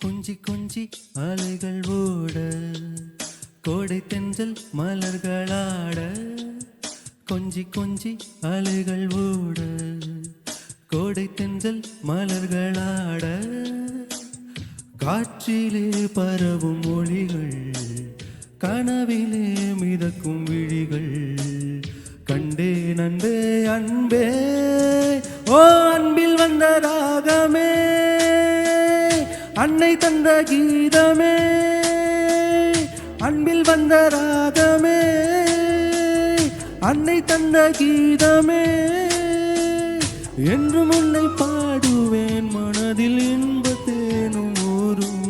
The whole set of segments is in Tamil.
கொஞ்சி கொஞ்சி அலைகள் ஓட கோடை தென்றல் மலர்களாட கொஞ்சி கொஞ்சி அலைகள் ஓட கோடை தென்றல் மலர்களாட காற்றிலே பரவும் மொழிகள் கனவிலே மிதக்கும் விழிகள் கண்டே நன்பே அன்பே ஓ அன்பில் வந்த ராகமே அன்னை தந்த கீதமே அன்பில் வந்த ராகமே அன்னை தந்த கீதமே என்று முன்னை பாடுவேன் மனதில் இன்பத்தேனும் ஊரும்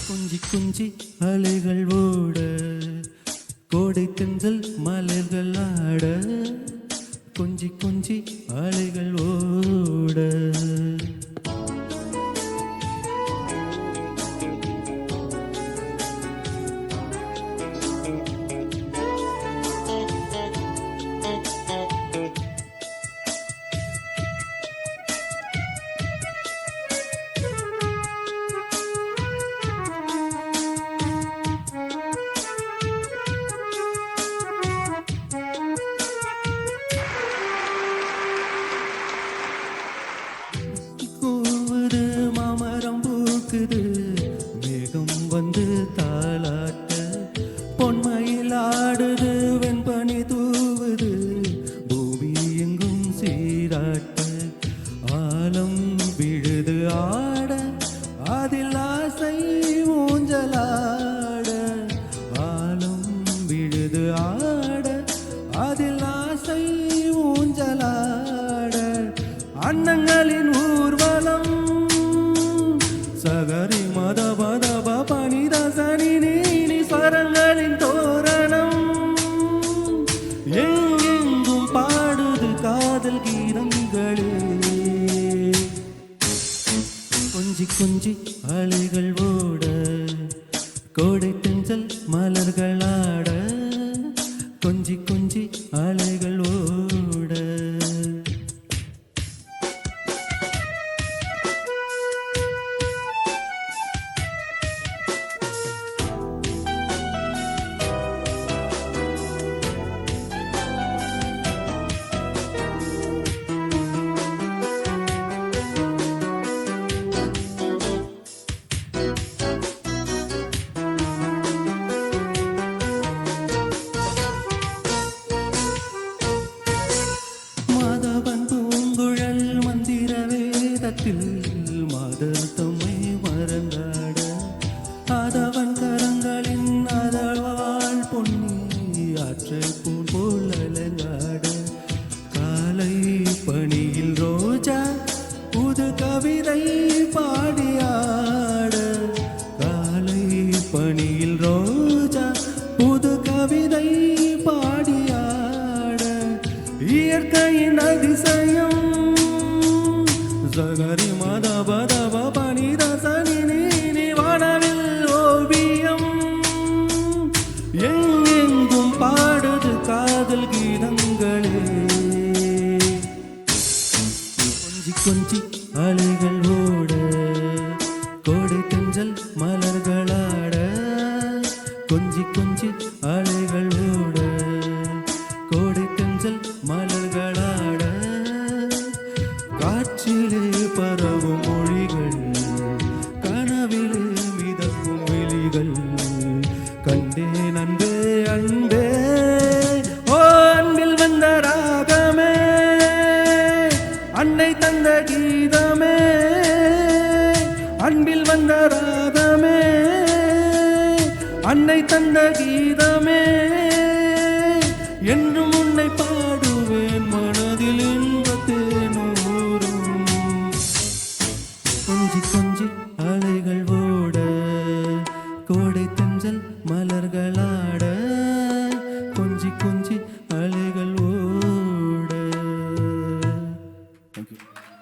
கொஞ்சி கொஞ்சி அலைகள் ஓட கோடை தென்றல் மலர்கள் ஆட கொஞ்சி கொஞ்சி அலைகள் ஓட மேகம் வந்து தாளாட்ட பொன்மையில் ஆடுது வெண்பனி தூவுது பூமி எங்கும் சீராட்ட ஆலம் விழுது ஆட அதில் ஆசை ஊஞ்சலாட ஆலம் விழுது ஆட அதில் ஆசை ஊஞ்சலாட அன்னங்களின் ஊர்வலம் சகரி மத பத பனித சனி நீ ஸ்வரங்களின் தோரணம் எங்கெங்கும் பாடுது காதல் கீதங்களே கொஞ்சி கொஞ்சி அலைகள் ஓட கோடை தென்றல் மலர்கள் ஆட கொஞ்சி கொஞ்சி அலைகள் ஓட மாதர் தம்மை மறந்தாட ஆதவன் கரங்களின் அதழ்வாள் பொன்னி ஆற்றை பூன் போல் அலங்காட காலை பணியில் ரோஜா புது கவிதை பாடியாட காலை பணியில் ரோஜா புது கவிதை பாடியாட இயற்கையின் அதிசயம் சகரி மத பத பனித சனி நீ வானவில் ஓவியம் எங்கெங்கும் பாடுது காதல் கீதங்களே கொஞ்சி கொஞ்சி அலைகள் ஓட கோடை தென்றல் மலர்களாட கொஞ்சி கொஞ்சி அலைகள் ஓட கோடை தென்றல் மலர்களாட காற்றிலே பரவும் மொழிகள் கனவிலே மிதக்கும் விழிகள் கண்டே நன்பே அன்பே ஓ அன்பில் வந்த ராகமே அன்னை தந்த கீதமே அன்பில் வந்த ராகமே அன்னை தந்த கீதமே என்றும் உன்னை பாடுவேன் மனதில் இன்பத்தேனும் கொஞ்சி கொஞ்சி அலைகள் ஓட கோடை தென்றல் மலர்களாட கொஞ்சி கொஞ்சி அலைகள் ஓட. Thank you.